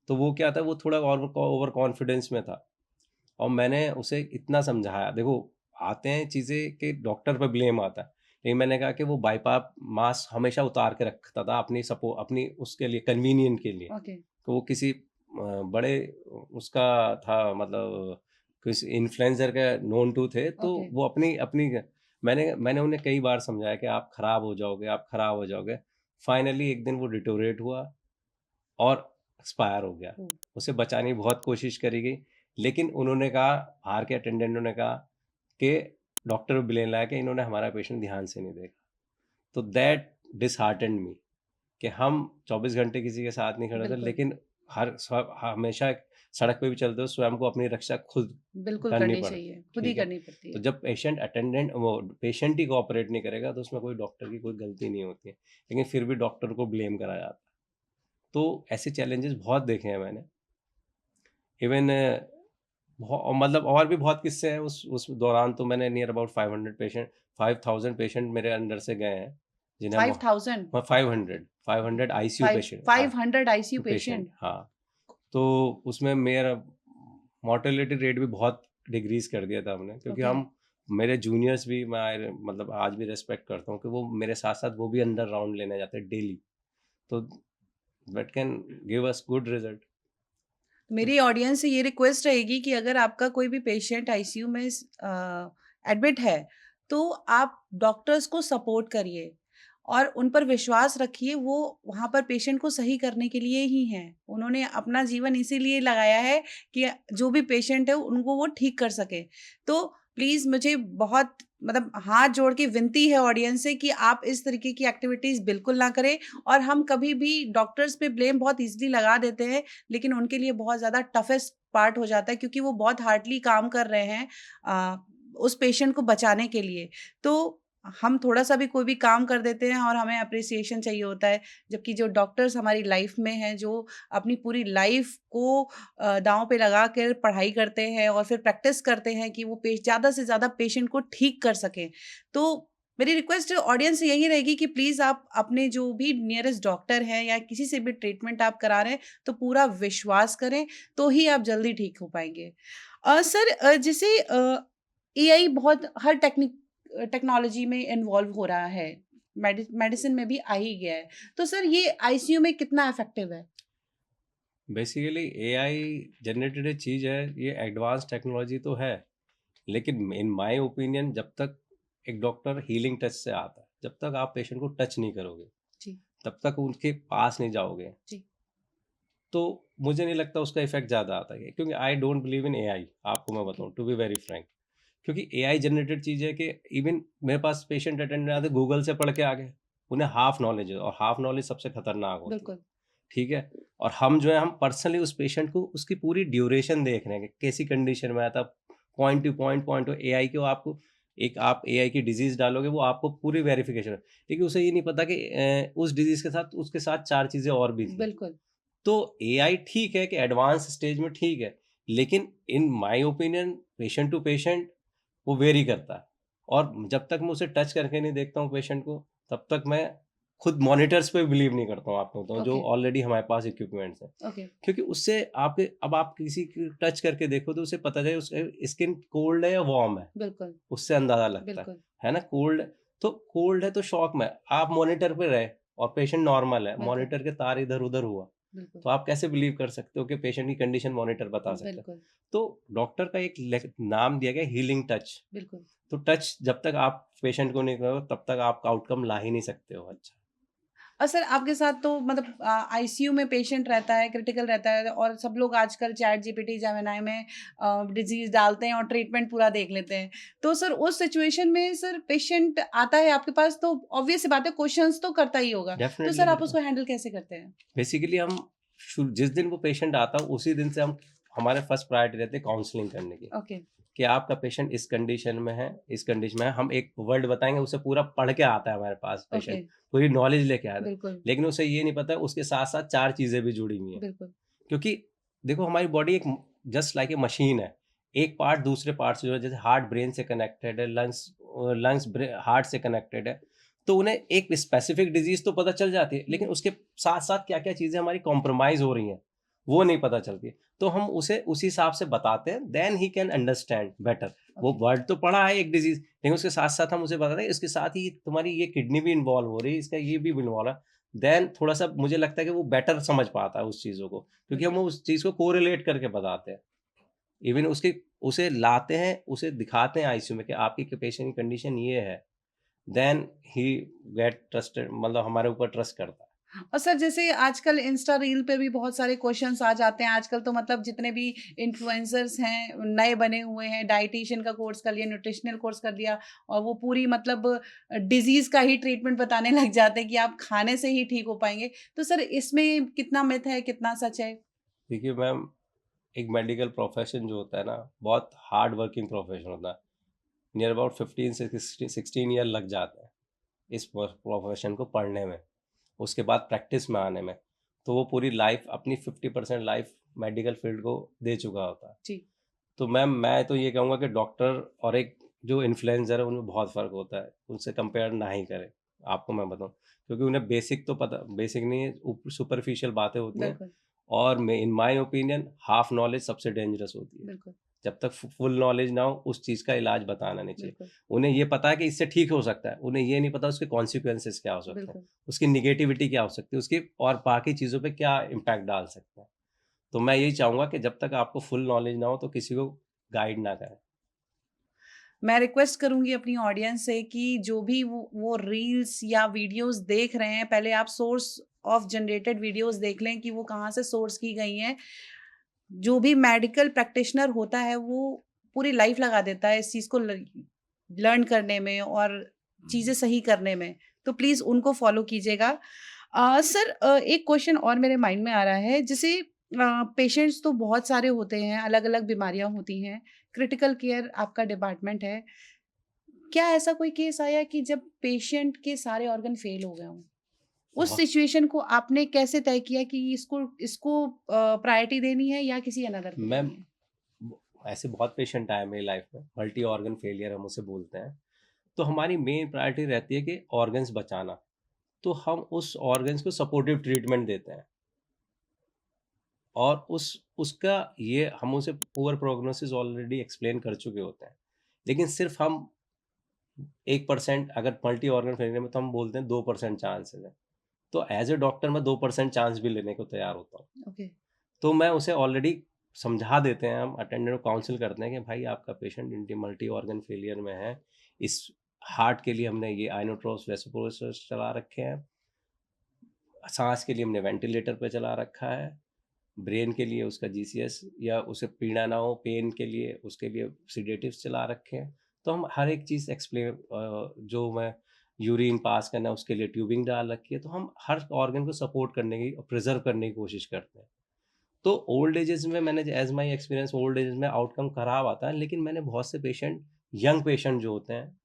तो वो क्या था, वो थोड़ा और ओवर कॉन्फिडेंस में था और मैंने उसे इतना समझाया, देखो आते हैं चीज़ें कि डॉक्टर पे ब्लेम आता है। लेकिन मैंने कहा कि वो बाईपास मास्क हमेशा उतार के रखता था अपनी उसके लिए, कन्वीनिएंट के लिए। ओके, तो वो किसी बड़े उसका था, मतलब किसी इन्फ्लुएंसर के नोन टू थे, तो ओके। वो अपनी अपनी मैंने मैंने उन्हें कई बार समझाया कि आप खराब हो जाओगे, आप खराब हो जाओगे। फाइनली एक दिन वो डिटोरेट हुआ और एक्सपायर हो गया। ओह! उसे बचाने की बहुत कोशिश करी गई, लेकिन उन्होंने कहा, बाहर के अटेंडेंटों ने कहा कि डॉक्टर पे ब्लेम लगाया कि इन्होंने हमारा पेशेंट ध्यान से नहीं देखा। तो दैट डिसहार्टेंड मी कि हम 24 घंटे किसी के साथ नहीं खड़े थे, बिल्कुल। लेकिन हमेशा सड़क पे भी चलते हो, स्वयं को अपनी रक्षा खुद बिल्कुल करनी करनी पड़ती है, चाहिए, खुद ही ठीक है? करनी पड़ती तो है। जब पेशेंट ही कोऑपरेट नहीं करेगा, तो उसमें कोई डॉक्टर की कोई गलती नहीं होती है, लेकिन फिर भी डॉक्टर को ब्लेम करा जाता है। तो ऐसे चैलेंजेस बहुत देखे हैं मैंने। इवन मतलब और भी बहुत किस्से हैं, उस दौरान तो मैंने नियर अबाउट 500 पेशेंट मेरे अंडर से गए हैं, जिन्हें हम 5000 500 आईसीयू फाइव पेशेंट, हाँ, 500 आईसीयू पेशेंट, पेशेंट। हाँ। तो उसमें मेरा मोर्टेलिटी रेट भी बहुत डिक्रीज़ कर दिया था हमने, क्योंकि ओके। हम मेरे जूनियर्स भी, मैं मतलब आज भी रिस्पेक्ट करता हूँ कि वो मेरे साथ-साथ वो भी अंदर राउंड लेने जाते हैं डेली। तो that can give us good result. मेरी ऑडियंस से ये रिक्वेस्ट रहेगी कि अगर आपका कोई भी पेशेंट आईसीयू में एडमिट है, तो आप डॉक्टर्स को सपोर्ट करिए और उन पर विश्वास रखिए, वो वहाँ पर पेशेंट को सही करने के लिए ही हैं। उन्होंने अपना जीवन इसीलिए लगाया है कि जो भी पेशेंट है, उनको वो ठीक कर सकें। तो प्लीज़ मुझे बहुत मतलब हाथ जोड़ के विनती है ऑडियंस से कि आप इस तरीके की एक्टिविटीज़ बिल्कुल ना करें और हम कभी भी डॉक्टर्स पे ब्लेम बहुत ईज़िली लगा देते हैं, लेकिन उनके लिए बहुत ज़्यादा टफ़ेस्ट पार्ट हो जाता है क्योंकि वो बहुत हार्डली काम कर रहे हैं अ, उस पेशेंट को बचाने के लिए। तो हम थोड़ा-सा भी कोई भी काम कर देते हैं और हमें एप्रिसिएशन चाहिए होता है, जबकि जो डॉक्टर्स हमारी लाइफ़ में हैं, जो अपनी पूरी लाइफ़ को दाँव पे लगा कर पढ़ाई करते हैं और फिर प्रैक्टिस करते हैं कि वो ज़्यादा से ज़्यादा पेशेंट को ठीक कर सकें। तो मेरी रिक्वेस्ट ऑडियंस से यही रहेगी कि प्लीज़ आप अपने जो भी नियरेस्ट डॉक्टर हैं या किसी से भी ट्रीटमेंट आप करा रहे हैं, तो पूरा विश्वास करें, तो ही आप जल्दी ठीक हो पाएँगे। सर जैसे एआई बहुत हर टेक्नोलॉजी में इन्वॉल्व हो रहा है, मेडिसिन में भी आ ही गया है। तो सर ये आईसीयू में कितना इफ़ेक्टिव है? बेसिकली एआई जनरेटेड चीज़ है, ये एडवांस टेक्नोलॉजी तो है, लेकिन इन माय ओपिनियन जब तक एक डॉक्टर हीलिंग टच से आता है, जब तक आप पेशेंट को टच नहीं करोगे, जी, तब तक उनके पास नहीं जाओगे, जी। तो मुझे नहीं लगता उसका इफ़ेक्ट ज़्यादा आता है, क्योंकि I don't believe in AI, आपको मैं ओके, बताऊँ टू बी वेरी फ्रैंक। क्योंकि एआई जनरेटेड चीज़ है कि इवन मेरे पास पेशेंट अटेंडेंट आते गूगल से पढ़ के आ गए, उन्हें हाफ नॉलेज है और हाफ नॉलेज सबसे खतरनाक होती है। बिल्कुल, ठीक है? और हम जो है, हम पर्सनली उस पेशेंट को उसकी पूरी ड्यूरेशन देख रहे हैं कि कैसी कंडीशन में आया था, पॉइंट टू एआई को आपको, एक आप एआई की डिज़ीज़ डालोगे, वो आपको पूरी वेरिफ़िकेशन, लेकिन उसे ये नहीं पता कि उस डिज़ीज़ के साथ उसके साथ 4 चीज़ें और भी थी। बिल्कुल। तो एआई ठीक है कि एडवांस स्टेज में ठीक है, लेकिन in my opinion patient to patient वो वेरी करता है, और जब तक मैं उसे टच करके नहीं देखता हूँ पेशेंट को, तब तक मैं खुद मॉनिटर्स पे बिलीव नहीं करता हूँ, आपको बताऊँ, जो ओके, ऑलरेडी हमारे पास इक्विपमेंट्स हैं। ओके, क्योंकि उससे आपके अब आप किसी की टच करके देखो तो उसे पता चले उसका स्किन कोल्ड है या वार्म है, बिल्कुल, उससे अंदाज़ा लगता बिल्कुल, है ना? कोल्ड है तो शॉक में आप मॉनिटर पे रहे और पेशेंट नॉर्मल है, बिल्कुल, मॉनिटर के तार इधर-उधर हुआ, बिल्कुल, तो आप कैसे बिलीव कर सकते हो कि पेशेंट की कंडीशन मॉनिटर बता सकता है? बिल्कुल, तो डॉक्टर का एक नाम दिया गया हीलिंग टच। बिल्कुल। तो टच जब तक आप पेशेंट को नहीं करोगे तब तक आप आउटकम ला ही नहीं सकते हो अच्छा। और सर आपके साथ तो मतलब आईसीयू में पेशेंट रहता है, क्रिटिकल रहता है और सब लोग आजकल चैट जीपीटी, जेमिनी में डिज़ीज़ डालते हैं और ट्रीटमेंट पूरा देख लेते हैं। तो सर उस सिचुएशन में सर पेशेंट आता है आपके पास तो ऑब्वियस सी बात है क्वेश्चन्स तो करता ही होगा। तो डेफ़िनिटली सर आप करता उसको हूँ। हैंडल कैसे करते हैं? बेसिकली हम जिस दिन वो पेशेंट आता है उसी दिन से हम हमारे फर्स्ट प्रायोरिटी रहती है काउंसलिंग करने की, ओके, कि आपका पेशेंट इस कंडीशन में है, इस कंडीशन में है। हम एक वर्ड बताएँगे, उसे पूरा पढ़ के आता है हमारे पास ओके, पेशेंट, पूरी नॉलेज लेके आता है। बिल्कुल, लेकिन उसे ये नहीं पता उसके साथ-साथ 4 चीज़ें भी जुड़ी हुई हैं। बिल्कुल। क्योंकि देखो हमारी बॉडी एक जस्ट लाइक ए मशीन है। एक पार्ट दूसरे पार्ट से जो है, जैसे हार्ट ब्रेन से कनेक्टेड है, लंग्स हार्ट से कनेक्टेड है। तो उन्हें एक स्पेसिफिक डिज़ीज़ तो पता चल जाती है, लेकिन हुँ, उसके साथ-साथ क्या-क्या चीज़ें हमारी कॉम्प्रोमाइज़ हो रही हैं, वो नहीं पता चलती। तो हम उसे उसी हिसाब से बताते हैं, then he can understand better. वो ओके, वर्ड तो पढ़ा है एक डिज़ीज़, लेकिन उसके साथ-साथ हम उसे बताते हैं, इसके साथ ही तुम्हारी ये किडनी भी इन्वॉल्व हो रही है, इसका ये भी इन्वॉल्व है। देन थोड़ा-सा मुझे लगता है कि वो बेटर समझ पाता है उस चीज़ों को, क्योंकि हम बिल्कुल। उस चीज़ को कोरिलेट करके बताते हैं। इवन उसकी उसे लाते हैं, उसे दिखाते हैं आईसीयू में कि आपकी पेशेंट की कंडीशन ये है, देन ही गेट ट्रस्टेड, मतलब हमारे ऊपर ट्रस्ट करता है। और सर जैसे आजकल इंस्टा रील पे भी बहुत सारे क्वेश्चंस आ जाते हैं आजकल तो मतलब जितने भी इन्फ्लुएंसर्स हैं नए बने हुए हैं डाइटिशियन का कोर्स कर लिया न्यूट्रिशनल कोर्स कर लिया और वो पूरी मतलब डिजीज का ही ट्रीटमेंट बताने लग जाते हैं कि आप खाने से ही ठीक हो पाएंगे तो सर इसमें कितना मिथ है कितना सच है देखिए मैम, एक मेडिकल प्रोफ़ेशन जो होता है ना, बहुत हार्ड वर्किंग प्रोफ़ेशन होता है। नियर अबाउट 15 से 16 ईयर लग जाते हैं इस प्रोफ़ेशन को पढ़ने में, उसके बाद प्रैक्टिस में आने में। तो वो पूरी लाइफ़, अपनी 50% लाइफ़ मेडिकल फ़ील्ड को दे चुका होता है। जी तो मैम मैं तो ये कहूँगा कि डॉक्टर और एक जो इन्फ्लुएंसर है उनमें बहुत फ़र्क होता है। उनसे कंपेयर ना ही करें, आपको मैं बताऊँ। क्योंकि उन्हें बेसिक तो पता, बेसिक नहीं है, सुपरफिशियल बातें होती हैं। बिल्कुल और मैं इन माय ओपिनियन हाफ नॉलेज सबसे डेंजरस होती है। बिल्कुल जब तक फुल नॉलेज ना हो उस चीज़ का इलाज बताना नहीं चाहिए। बिल्कुल उन्हें ये पता है कि इससे ठीक हो सकता है, उन्हें ये नहीं पता उसके कॉन्सिक्वेंसेस क्या हो सकते हैं, बिल्कुल उसकी नेगेटिविटी क्या हो सकती है, उसकी और बाकी चीज़ों पे क्या इम्पैक्ट डाल सकते हैं। तो मैं यही चाहूँगा कि जब तक आपको फुल नॉलेज ना हो तो किसी को गाइड ना करें। मैं रिक्वेस्ट करूँगी अपनी ऑडियंस से कि जो भी वो रील्स या वीडियोज़ देख रहे हैं, पहले आप सोर्स ऑफ जनरेटेड वीडियोज़ देख लें कि वो कहाँ से सोर्स की गई हैं। जो भी मेडिकल प्रैक्टिशनर होता है, वो पूरी लाइफ़ लगा देता है इस चीज़ को लर्न करने में और चीज़ें सही करने में। तो प्लीज़ उनको फ़ॉलो कीजिएगा। सर एक क्वेश्चन और मेरे माइंड में आ रहा है, जैसे पेशेंट्स तो बहुत सारे होते हैं, अलग-अलग बीमारियाँ होती हैं, क्रिटिकल केयर आपका डिपार्टमेंट है। क्या ऐसा कोई केस आया कि जब पेशेंट के सारे ऑर्गन फेल हो गए हों? उस बहुत सिचुएशन को आपने कैसे तय किया कि इसको इसको प्रायोरिटी देनी है या किसी अनदर को मैं देनी है? ऐसे बहुत पेशेंट आए मेरी लाइफ में, मल्टी ऑर्गन फेलियर हम उसे बोलते हैं। तो हमारी मेन प्रायोरिटी रहती है कि ऑर्गन्स बचाना। तो हम उस ऑर्गन्स को सपोर्टिव ट्रीटमेंट देते हैं और उस उसका ये हम उसे पुअर प्रोग्नोसिस ऑलरेडी एक्सप्लेन कर चुके होते हैं। लेकिन सिर्फ़ हम 1% अगर मल्टी ऑर्गन फेलियर में तो हम बोलते हैं 2% चांसेज़ है। तो एज़ अ डॉक्टर मैं 2% चांस भी लेने को तैयार होता हूँ। ओके, तो मैं उसे ऑलरेडी समझा देते हैं, हम अटेंडेंट को काउंसल करते हैं कि भाई आपका पेशेंट मल्टी ऑर्गन फेलियर में है। इस हार्ट के लिए हमने ये आइनोट्रोप्स वेसोप्रोसेस चला रखे हैं, साँस के लिए हमने वेंटिलेटर पे चला रखा है, ब्रेन के लिए उसका जीसीएस या उसे पीड़ा ना हो पेन के लिए उसके लिए सिडेटिव्स चला रखे हैं। तो हम हर एक चीज़ जो मैं यूरिन पास करना है उसके लिए ट्यूबिंग डाल रखी है। तो हम हर ऑर्गन को सपोर्ट करने की और प्रिज़र्व करने की कोशिश करते हैं। तो ओल्ड एजेस में मैंने as my experience old ages में आउटकम खराब आता है, लेकिन मैंने बहुत से पेशेंट, यंग पेशेंट जो होते हैं,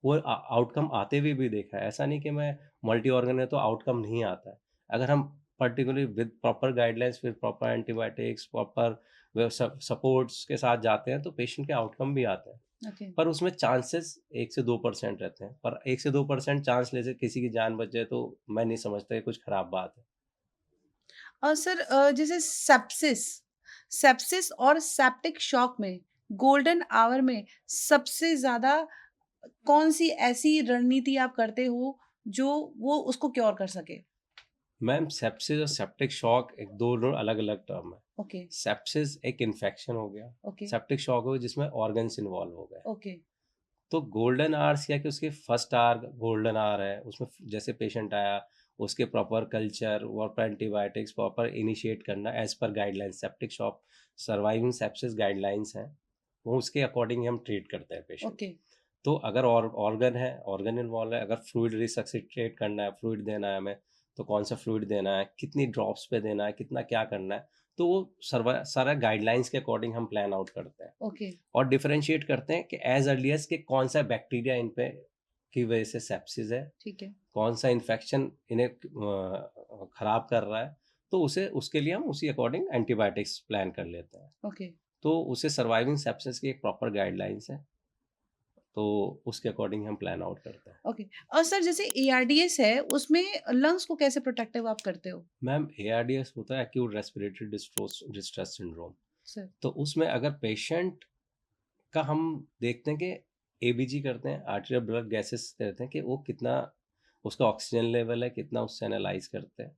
वो आउटकम आते हुए भी देखा है। ऐसा नहीं कि मैं मल्टी ऑर्गन है तो आउटकम नहीं आता है। अगर हम particularly with proper guidelines, with proper antibiotics, proper व स सपोर्ट्स के साथ जाते हैं, तो पेशेंट के आउटकम भी आते हैं। ओके। पर उसमें चांसेस 1 से 2% रहते हैं। पर 1 से 2% चांस ले से किसी की जान बच जाए तो मैं नहीं समझता ये कुछ खराब बात है। और सर जैसे सेप्सिस सेप्सिस और सेप्टिक शॉक में गोल्डन आवर में सबसे ज़्यादा कौन-सी ऐसी रणनीति आप करते हो जो वो उसको क्योर कर सके? मैम सेप्सिस और सेप्टिक शॉक एक दोनों अलग-अलग टर्म है। ओके, सेप्सिस एक इन्फेक्शन हो गया, ओके, सेप्टिक शॉक हो गया जिसमें ऑर्गन्स इन्वॉल्व हो गए। ओके, तो गोल्डन आवर्स क्या है कि उसके फर्स्ट आवर गोल्डन आवर है, उसमें जैसे पेशेंट आया, उसके प्रॉपर कल्चर और एंटीबायोटिक्स प्रॉपर इनिशिएट करना as per guidelines, septic shock surviving sepsis guidelines हैं, वो उसके अकॉर्डिंग हम ट्रीट करते हैं पेशेंट। ओके, तो अगर ऑर्गन है, ऑर्गन इन्वॉल्व है, अगर फ्लूइड रिसक्सिटेट करना है, फ्लूइड देना है हमें, तो कौन सा फ्लूइड देना है, कितनी ड्रॉप्स पे देना है, कितना क्या करना है, तो वो सारा गाइडलाइंस के अकॉर्डिंग हम प्लान आउट करते हैं ओके, और डिफरेंशिएट करते हैं कि एज अर्ली एज कि कौन सा बैक्टीरिया इन पे की वजह से सेप्सिस है, ठीक है, कौन सा इन्फेक्शन इन्हें खराब कर रहा है, तो उसे उसके लिए हम उसी अकॉर्डिंग एंटीबायोटिक्स प्लान कर लेते हैं। ओके, तो उसे सर्वाइविंग सेप्सिस की एक प्रॉपर गाइडलाइंस है, तो उसके अकॉर्डिंग हम प्लान आउट करते हैं। ओके। और सर जैसे एआरडीएस है उसमें लंग्स को कैसे प्रोटेक्टिव आप करते हो? मैम एआरडीएस होता है acute respiratory distress syndrome. Sir, तो उसमें अगर पेशेंट का हम देखते हैं कि एबीजी करते हैं, आर्teriयल ब्लड गैसेस करते हैं कि वो कितना उसका ऑक्सीजन लेवल है, कितना उससे एनालाइज करते हैं,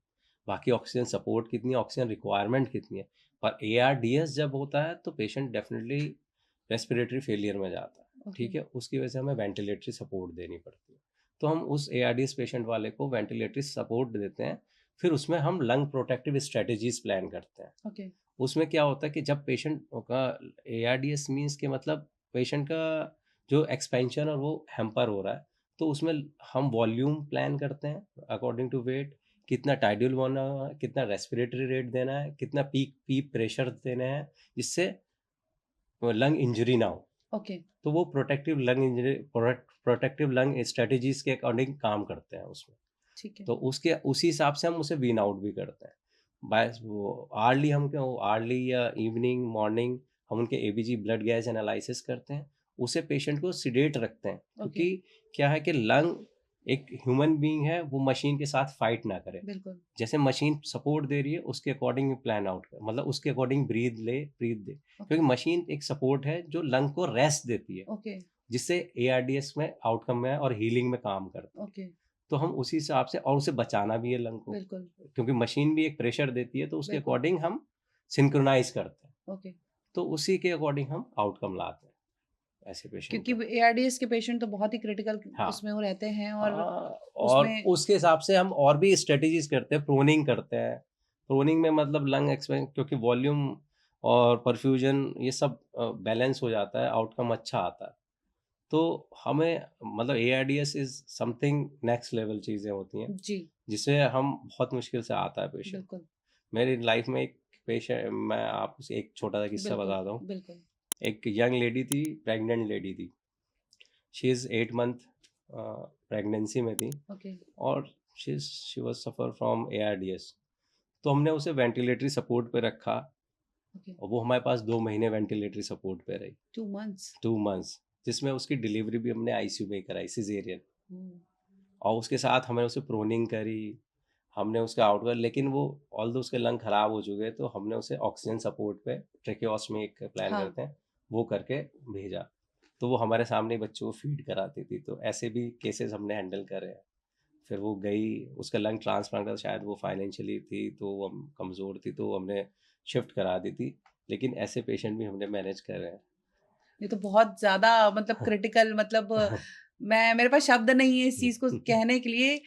बाकी ऑक्सीजन सपोर्ट कितनी है, ऑक्सीजन रिक्वायरमेंट कितनी है। पर एआरडीएस जब होता है तो पेशेंट डेफिनेटली रेस्पिरेटरी फेलियर में जाता है, ओके, ठीक है, उसकी वजह से हमें वेंटिलेटरी सपोर्ट देनी पड़ती है। तो हम उस एआरडीएस पेशेंट वाले को वेंटिलेटरी सपोर्ट देते हैं, फिर उसमें हम लंग प्रोटेक्टिव स्ट्रेटजीज प्लान करते हैं। ओके, उसमें क्या होता है कि जब पेशेंट का एआरडीएस मीन्स के मतलब पेशेंट का जो एक्सपेंशन और वो हैम्पर हो रहा है, तो उसमें हम वॉल्यूम प्लान करते हैं अकॉर्डिंग टू वेट, कितना टाइडियल होना है, कितना रेस्पिरेटरी रेट देना है, कितना पीक पीप प्रेशर देना है, जिससे लंग इंजरी ना हो। ओके, तो वो प्रोटेक्टिव लंग स्ट्रेटजीज के अकॉर्डिंग काम करते हैं उसमें। ठीक है, तो उसके उसी हिसाब से हम उसे वीन आउट भी करते हैं। बाय वो आर्ली हम क्या आर्ली या इवनिंग, मॉर्निंग हम उनके एबीजी ब्लड गैस एनालिसिस करते हैं। उसे पेशेंट को सेडेट रखते हैं ओके, क्योंकि क्या है कि लंग एक ह्यूमन बीइंग है, वो मशीन के साथ फाइट ना करे। बिल्कुल, जैसे मशीन सपोर्ट दे रही है उसके अकॉर्डिंग प्लान आउट कर मतलब उसके अकॉर्डिंग ब्रीथ दे। ओके, क्योंकि मशीन एक सपोर्ट है जो लंग को रेस्ट देती है, ओके, जिससे एआरडीएस में आउटकम में और हीलिंग में काम करती है। ओके, तो हम उसी हिसाब से और उसे बचाना भी है लंग को, बिल्कुल, क्योंकि मशीन भी एक प्रेशर देती है तो उसके बिल्कुल, अकॉर्डिंग हम सिंक्रोनाइज़ करते हैं। ओके। तो उसी के अकॉर्डिंग हम आउटकम लाते हैं ऐसे पेशेंट क्योंकि का। एआरडीएस के पेशेंट तो बहुत ही क्रिटिकल हाँ, उसमें वो रहते हैं और और उसमें उसके हिसाब से हम और भी स्ट्रैटेजीज़ करते हैं, प्रूनिंग करते हैं। प्रूनिंग में मतलब लंग एक्सपें क्योंकि वॉल्यूम और परफ्यूजन ये सब बैलेंस हो जाता है, आउटकम अच्छा आता है। तो हमें मतलब ARDS is something next level चीज़ें होती हैं, जी, जिसे हम बहुत मुश्किल से आता है पेशेंट। बिल्कुल, मेरी लाइफ में एक पेशेंट मैं आपको एक छोटा-सा किस्सा बिल्कुल, बताता हूँ। बिल्कुल, एक यंग लेडी थी, प्रेग्नेंट लेडी थी। शी इज़ 8 मंथ प्रेगनेंसी में थी ओके, और she was suffer from ARDS. तो हमने उसे वेंटिलेटरी सपोर्ट पे रखा ओके, और वो हमारे पास 2 महीने वेंटिलेटरी सपोर्ट पे रही, 2 मंथ्स 2 मंथ्स, जिसमें उसकी डिलीवरी भी हमने आईसीयू में ही कराई, सिज़ेरियन। ओह! और उसके साथ हमने उसे प्रोनिंग करी, हमने उसका आउटवर लेकिन वो ऑल्दो उसके लंग खराब हो चुके तो हमने उसे ऑक्सीजन सपोर्ट पे ट्रेकेओस्टमी एक प्लान हाँ, करते हैं, वो करके भेजा। तो वो हमारे सामने ही बच्चों को फीड कराती थी, तो ऐसे भी केसेज़ हमने हैंडल करे हैं। फिर वो गई, उसका लंग ट्रांसप्लांट का शायद वो फाइनेंशियली थी तो वो कमज़ोर थी तो हमने शिफ्ट करा दी थी। लेकिन ऐसे पेशेंट भी हमने मैनेज करे ये तो बहुत ज़्यादा मतलब हैं। क्रिटिकल मतलब मैं मेरे पास शब्द नहीं है इस चीज़ को कहने के लिए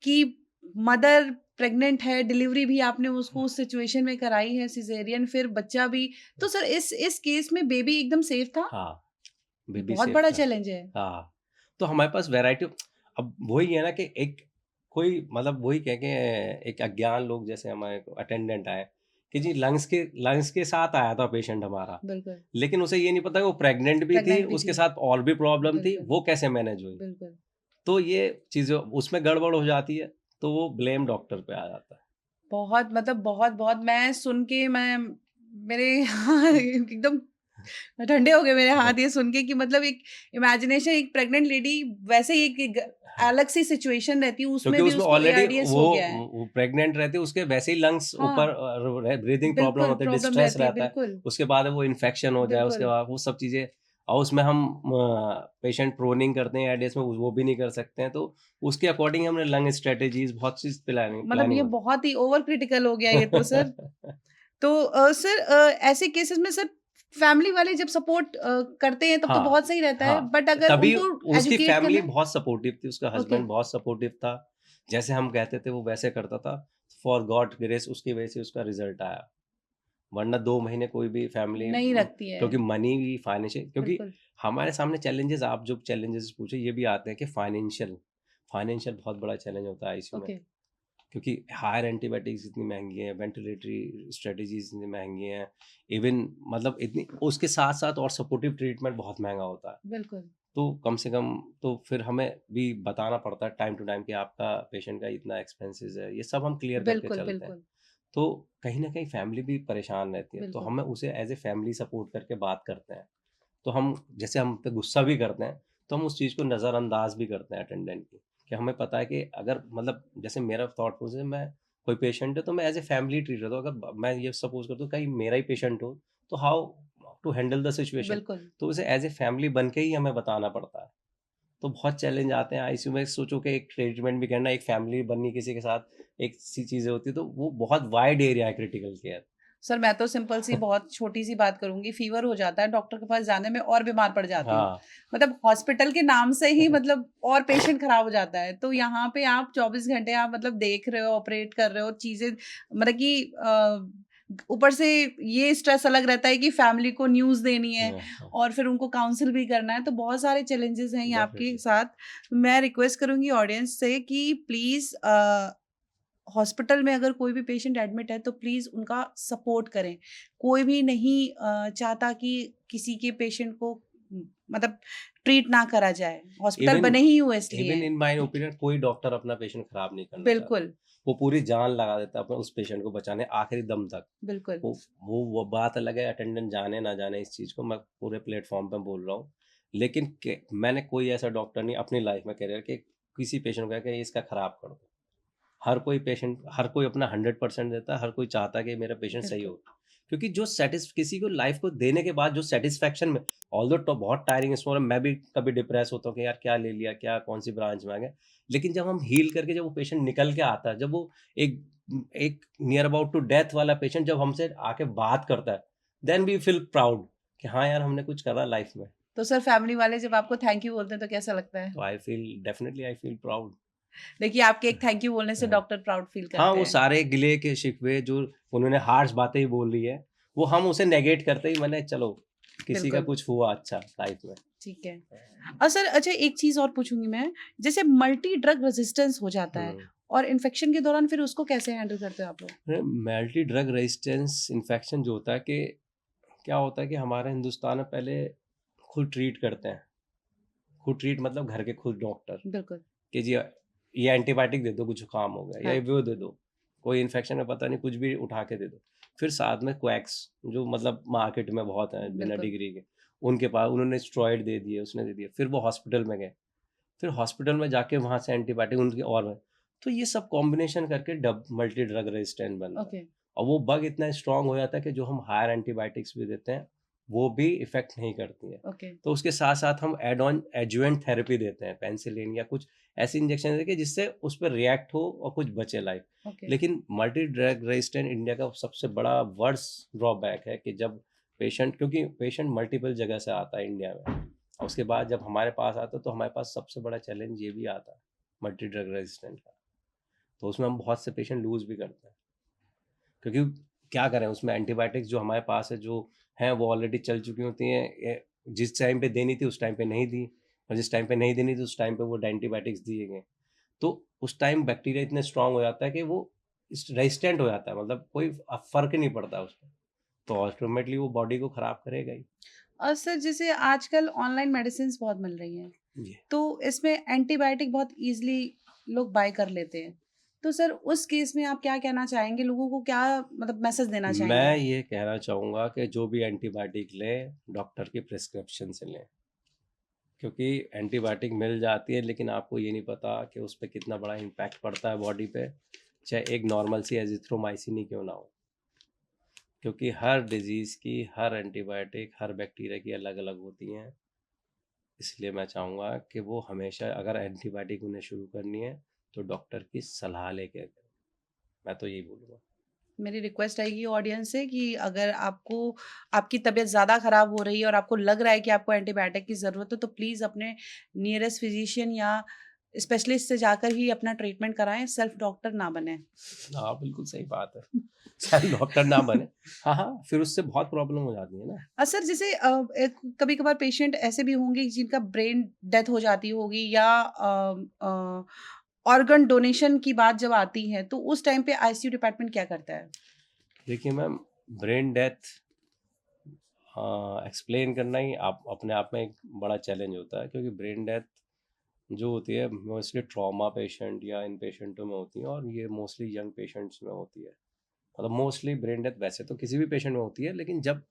कि मदर प्रेग्नेंट है, डिलीवरी भी आपने उसको उस सिचुएशन में कराई है सिज़ेरियन फिर बच्चा भी तो सर इस केस में बेबी एकदम सेफ था? हाँ, ये बेबी बहुत सेफ बड़ा था। चैलेंज है। हाँ, तो हमारे पास वैरायटी अब वही है ना कि एक कोई मतलब वही कह के एक अज्ञान लोग जैसे हमारे को अटेंडेंट आए कि जी लंग्स के साथ आया था पेशेंट हमारा। बिल्कुल, लेकिन उसे ये नहीं पता कि वो प्रेग्नेंट भी थी, प्रेग्नेंट भी उसके थी। साथ और भी प्रॉब्लम थी, बिल्कुल, वो कैसे मैनेज हुई। बिल्कुल। तो ये चीज़ें उसमें गड़बड़ हो जाती है, तो वो ब्लेम डॉक्टर पे आ जाता है। बहुत मतलब बहुत-बहुत मैं सुन के मैं मेरे यहाँ एकदम ठंडे हो गए मेरे हाँ, हाथ ये सुन के कि मतलब एक इमेजिनेशन, एक प्रेग्नेंट लेडी वैसे ही एक हाँ, अलग सी सिचुएशन रहती है, क्योंकि उसमें भी उसमें उसको ऑलरेडी एआरडीएस हो गया है। वो प्रेग्नेंट रहती है, उसके वैसे ही लंग्स हाँ, ऊपर ब्रीथिंग प्रॉब्लम बिल्कुल होती है, प्रॉब्लम डिस्ट्रेस रहती है, रहता है, बिल्कुल, उसके बाद वो इन्फेक्शन हो जाए, उसके बिल्कुल, बाद वो सब चीज़ें और उसमें हम पेशेंट प्रोनिंग करते हैं एआरडीएस में, वो भी नहीं कर सकते हैं, तो उसके अकॉर्डिंग हमने लंग स्ट्रैटेजीज़ बहुत चीज़ प्लानिंग मतलब प्लानिंग ये होती बहुत ही ओवर क्रिटिकल हो गया ये तो सर। है। तो सर ऐसे केसेस में सर फैमिली वाले जब सपोर्ट करते हैं तब तो हाँ, बहुत सही रहता है, हाँ, बट अगर तभी उनको उसकी एजुकेट फैमिली करना है। बहुत सपोर्टिव थी, उसका ओके, हस्बैंड बहुत सपोर्टिव था, जैसे हम कहते थे वो वैसे करता था, फॉर गॉड ग्रेस उसकी वजह से उसका रिज़ल्ट आया, वरना 2 महीने कोई भी फैमिली नहीं रखती है, क्योंकि मनी भी फाइनेंशियल क्योंकि बिल्कुल, हमारे सामने चैलेंजेस आप जो चैलेंजेस पूछे ये भी आते हैं कि फाइनेंशियल फाइनेंशियल बहुत बड़ा चैलेंज होता है आईसीयू में। ओके, क्योंकि हायर एंटीबायोटिक्स इतनी महँगी हैं, वेंटिलेटरी स्ट्रैटेजीज़ इतनी महँगी हैं, इवन मतलब इतनी उसके साथ-साथ और सपोर्टिव ट्रीटमेंट बहुत महँगा होता है। बिल्कुल, तो कम से कम तो फिर हमें भी बताना पड़ता है टाइम टू टाइम कि आपका पेशेंट का इतना एक्सपेंसेस है, ये सब हम क्लियर करके बिल्कुल, चलते हैं। बिल्कुल, तो कहीं न कहीं फैमिली भी परेशान रहती है, तो बिल्कुल, हमें उसे एज़ ए फैमिली सपोर्ट करके बात करते हैं। तो हम जैसे हम पे गुस्सा भी करते हैं, तो हम उस चीज़ को नज़रअंदाज भी करते हैं अटेंडेंट की, कि हमें पता है कि अगर मतलब जैसे मेरा थॉट प्रोसेस है मैं कोई पेशेंट है तो मैं एज़ ए फैमिली ट्रीट करता हूँ। अगर मैं ये सपोज़ करता हूँ कहीं मेरा ही पेशेंट हो, तो how to handle the situation बिल्कुल। तो उसे एज़ ए फैमिली बन के ही हमें बताना पड़ता है। तो बहुत चैलेंज आते हैं आईसीयू में सोचो कि एक ट्रीटमेंट भी करना, एक फैमिली बननी किसी के साथ, एक सी चीज़ें होती हैं, तो वो बहुत वाइड एरिया है क्रिटिकल केयर। सर मैं तो सिंपल सी बहुत छोटी-सी बात करूँगी, फ़ीवर हो जाता है, डॉक्टर के पास जाने में और बीमार पड़ जाती हूँ। हाँ। मतलब हॉस्पिटल के नाम से ही मतलब और पेशेंट खराब हो जाता है। तो यहाँ पे आप 24 घंटे आप मतलब देख रहे हो, ऑपरेट कर रहे हो, चीज़ें मतलब कि ऊपर से ये स्ट्रेस अलग रहता है कि फैमिली को न्यूज़ देनी है हाँ, हाँ, और फिर उनको काउंसल भी करना है, तो बहुत सारे चैलेंजेज़ हैं ये आपके डेफ़िनिटली। साथ। मैं रिक्वेस्ट करूँगी ऑडियंस से कि प्लीज़ हॉस्पिटल में अगर कोई भी पेशेंट एडमिट है तो प्लीज़ उनका सपोर्ट करें। कोई भी नहीं चाहता कि किसी के पेशेंट को मतलब ट्रीट ना करा जाए। हॉस्पिटल इवन बने ही हुए इवन इसलिए। इन माय ओपिनियन कोई डॉक्टर अपना पेशेंट खराब नहीं करना चाहता। बिल्कुल, वो पूरी जान लगा देता है अपने उस पेशेंट को बचाने आखिरी दम तक। बिल्कुल। वो वो बात अलग है अटेंडेंट जाने ना जाने इस चीज़ को मैं पूरे प्लेटफ़ॉर्म पे बोल रहा हूँ। लेकिन के मैंने कोई ऐसा डॉक्टर नहीं अपनी लाइफ़ में करियर के किसी पेशेंट को कहा कि इसका खराब कर दो। हर कोई अपना 100% देता है, हर कोई चाहता है कि मेरा पेशेंट सही बिल्कुल, हो। क्योंकि जो सैटिस किसी को लाइफ़ को देने के बाद जो सैटिस्फैक्शन में ऑल्दो तो बहुत टायरिंग है इसमें मैं भी कभी डिप्रेस होता हूँ कि यार क्या ले लिया, क्या कौन-सी ब्रांच में आ गए। लेकिन जब हम हील करके जब वो पेशेंट निकल के आता है, जब वो एक एक नियर अबाउट टू डेथ वाला पेशेंट जब हमसे आके बात करता है, देन वी फील प्राउड कि हाँ यार, हमने कुछ करा लाइफ़ में। तो सर फैमिली वाले जब आपको थैंक यू बोलते हैं तो कैसा लगता है? तो आई फील प्राउड। देखिए आपके एक थैंक यू बोलने से डॉक्टर प्राउड फील हाँ, करते वो हैं। सारे गिले के शिकवे जो उन्होंने हार्श बातें ही बोल ली है, वो हम उसे नेगेट करते ही मैंने चलो, किसी का बिल्कुल, कुछ हुआ अच्छा लाइफ में। ठीक है। सर अच्छा एक चीज़ और पूछूँगी मैं, जैसे मल्टी ड्रग रेजिस्टेंस हो जाता है हुँ। और इन्फेक्शन के दौरान फिर उसको कैसे हैंडल करते हो आप लोग? मल्टी ड्रग रेजिस्टेंस इन्फेक्शन जो होता है कि क्या होता है कि हमारे हिंदुस्तान में पहले खुद ट्रीट करते हैं। खुद ट्रीट मतलब घर के खुद डॉक्टर बिल्कुल, कि जी ये एंटीबायोटिक दे दो, कुछ जुकाम हो गया या हाँ, वो दे दो, कोई इन्फेक्शन है पता नहीं कुछ भी उठा के दे दो। फिर साथ में क्वैक्स जो मतलब मार्केट में बहुत हैं बिना बिल्कुल, डिग्री के, उनके पास उन्होंने स्टेरॉइड दे दिए, उसने दे दिया। फिर वो हॉस्पिटल में गए, फिर हॉस्पिटल में जाके वहाँ से एंटीबायोटिक उनकी और में तो ये सब कॉम्बिनेशन करके डब मल्टी ड्रग रेजिस्टेंट बनता है। ओके, और वो बग इतना स्ट्रॉन्ग हो जाता है कि जो हम हायर एंटीबायोटिक्स भी देते हैं, वो भी इफ़ेक्ट नहीं करती हैं। ओके, तो उसके साथ-साथ हम ऐड ऑन एडजुवेंट थेरेपी देते हैं, पेनिसिलिन या कुछ ऐसे इंजेक्शन देके जिससे उस पे रिएक्ट हो और कुछ बचे लाइफ। ओके, लेकिन मल्टी ड्रग रेजिस्टेंट इंडिया का सबसे बड़ा वर्स्ट ड्रॉबैक है कि जब पेशेंट क्योंकि पेशेंट मल्टीपल जगह से आता है इंडिया में। और उसके बाद जब हमारे पास आता है तो हमारे पास सबसे बड़ा चैलेंज ये भी आता है, मल्टी ड्रग रेजिस्टेंट का। तो उसमें हम बहुत से पेशेंट लूज़ भी करते हैं। क्योंकि क्या करें उसमें एंटीबायोटिक्स जो हमारे पास है जो हैं वो ऑलरेडी चल चुकी होती हैं जिस टाइम पे देनी थी उस टाइम पे नहीं दी और जिस टाइम पे नहीं देनी थी उस टाइम पे वो एंटीबायोटिक्स दिए गए तो उस टाइम बैक्टीरिया इतने स्ट्रांग हो जाता है कि वो रेजिस्टेंट हो जाता है मतलब कोई फर्क ही नहीं पड़ता उसमें तो अल्टीमेटली वो बॉडी को खराब करेगा ही। और सर जैसे आजकल ऑनलाइन मेडिसिन्स बहुत मिल रही हैं, जी। तो इसमें एंटीबायोटिक बहुत ईज़िली लोग बाय कर लेते हैं। तो सर उस केस में आप क्या कहना चाहेंगे? लोगों को क्या मतलब मैसेज देना चाहेंगे? मैं ये कहना चाहूँगा कि जो भी एंटीबायोटिक लें, डॉक्टर की प्रिस्क्रिप्शन से लें। क्योंकि एंटीबायोटिक मिल जाती है, लेकिन आपको ये नहीं पता कि उस पे कितना बड़ा इम्पैक्ट पड़ता है बॉडी पे, चाहे एक नॉर्मल सी एज़िथ्रोमाइसिन ही क्यों ना हो। क्योंकि हर डिज़ीज़ की, हर एंटीबायोटिक, हर बैक्टीरिया की अलग-अलग होती हैं। इसलिए मैं चाहूँगा कि वो हमेशा अगर एंटीबायोटिक उन्हें शुरू करनी है, तो डॉक्टर की सलाह लेके करें। मैं तो यही बोलूँगा। मेरी रिक्वेस्ट रहेगी ऑडियंस से कि अगर आपको आपकी तबीयत ज़्यादा ख़राब हो रही है और आपको लग रहा है कि आपको एंटीबायोटिक की ज़रूरत है, तो प्लीज़ अपने नियरेस्ट फिजिशियन या स्पेशलिस्ट से जाकर ही अपना ट्रीटमेंट कराएँ, सेल्फ डॉक्टर ना बनें। हाँ, बिल्कुल सही बात है। सेल्फ डॉक्टर ना बने। हाँ, हाँ, फिर उससे बहुत प्रॉब्लम हो जाती है ना। सर जैसे कभी-कभार पेशेंट ऐसे भी होंगे जिनका ब्रेन डेथ हो जाती होगी या ऑर्गन डोनेशन की बात जब आती है, तो उस टाइम पे आईसीयू डिपार्टमेंट क्या करता है? देखिए मैम, ब्रेन डेथ एक्सप्लेन करना ही आप अपने आप में एक बड़ा चैलेंज होता है, क्योंकि ब्रेन डेथ जो होती है मोस्टली ट्रॉमा पेशेंट या इन पेशेंटों में होती है, और ये मोस्टली यंग पेशेंट्स में होती है। मतलब मोस्टली ब्रेन डेथ वैसे तो किसी भी पेशेंट में होती है, लेकिन जब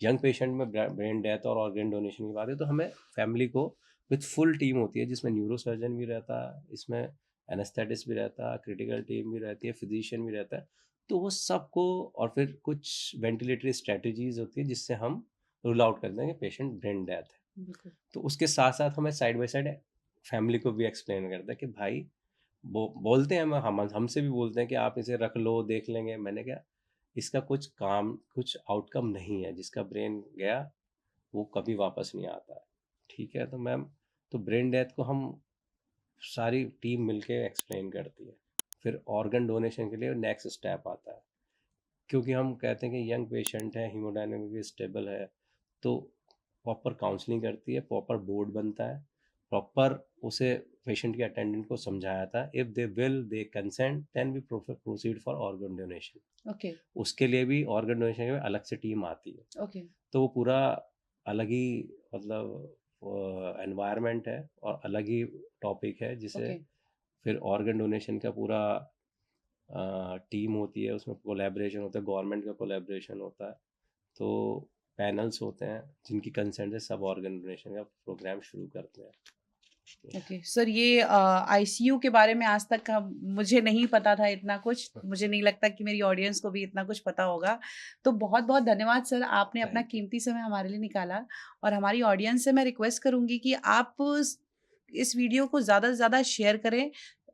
यंग पेशेंट में ब्रेन डेथ और ऑर्गन डोनेशन की बात है, तो हमें फैमिली को विथ फुल टीम होती है, जिसमें न्यूरो सर्जन भी रहता है, इसमें एनेस्थेटिस्ट भी रहता है, क्रिटिकल टीम भी रहती है, फिजिशियन भी रहता है। तो वो सबको, और फिर कुछ वेंटिलेटरी स्ट्रेटजीज होती है जिससे हम रूल आउट करते हैं कि पेशेंट ब्रेन डेथ है। बिल्कुल। तो उसके साथ साथ हमें साइड बाय साइड फैमिली को भी एक्सप्लेन करता है कि भाई, बोलते हैं हम हमसे भी बोलते हैं कि आप इसे रख लो, देख लेंगे। मैंने कहा, इसका कुछ काम, कुछ आउटकम नहीं है। जिसका ब्रेन गया वो कभी वापस नहीं आता है। ठीक है, तो मैम, तो ब्रेन डेथ को हम सारी टीम मिलके एक्सप्लेन करती है। फिर ऑर्गन डोनेशन के लिए नेक्स्ट स्टेप आता है, क्योंकि हम कहते हैं कि यंग पेशेंट है, हीमोडायनेमिकली स्टेबल है, तो प्रॉपर काउंसलिंग करती है, प्रॉपर बोर्ड बनता है, प्रॉपर उसे पेशेंट के अटेंडेंट को समझाया था, if they will, they consent, then we proceed for organ donation. Okay, उसके लिए भी, ऑर्गन डोनेशन के लिए अलग से टीम आती है। ओके, तो वो पूरा अलग ही, मतलब एनवायरनमेंट है और अलग ही टॉपिक है, जिसे ओके। फिर ऑर्गन डोनेशन का पूरा टीम होती है, उसमें कोलैबोरेशन होता है, गवर्नमेंट का कोलैबोरेशन होता है। तो पैनल्स होते हैं जिनकी कंसेंट से सब ऑर्गन डोनेशन का प्रोग्राम शुरू करते हैं। ओके सर, ये आईसीयू के बारे में आज तक का मुझे नहीं पता था इतना कुछ। मुझे नहीं लगता कि मेरी ऑडियंस को भी इतना कुछ पता होगा। तो बहुत-बहुत धन्यवाद सर, आपने अपना थैंक यू। कीमती समय हमारे लिए निकाला और हमारी ऑडियंस से मैं रिक्वेस्ट करूँगी कि आप इस वीडियो को ज़्यादा से ज़्यादा शेयर करें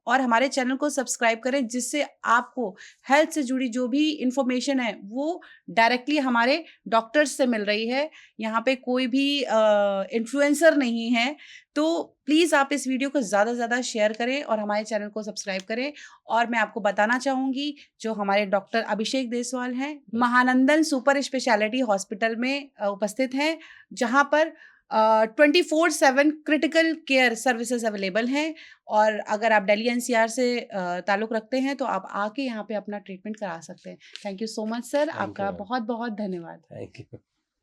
और हमारे चैनल को सब्सक्राइब करें, जिससे आपको हेल्थ से जुड़ी जो भी इन्फॉर्मेशन है, वो डायरेक्टली हमारे डॉक्टर्स से मिल रही है। यहाँ पे कोई भी इन्फ्लुएंसर नहीं है। तो प्लीज़ आप इस वीडियो को ज़्यादा से ज़्यादा शेयर करें और हमारे चैनल को सब्सक्राइब करें। और मैं आपको बताना चाहूँगी, जो हमारे डॉक्टर अभिषेक देसवाल हैं, महानंदन सुपर स्पेशलिटी हॉस्पिटल में उपस्थित हैं, जहाँ पर 24/7 क्रिटिकल केयर सर्विसेज अवेलेबल हैं। और अगर आप दिल्ली एनसीआर से ताल्लुक़ रखते हैं, तो आप आके यहाँ पे अपना ट्रीटमेंट करा सकते हैं। Thank you so much sir, thank you आपका मैम। बहुत-बहुत धन्यवाद। Thank you.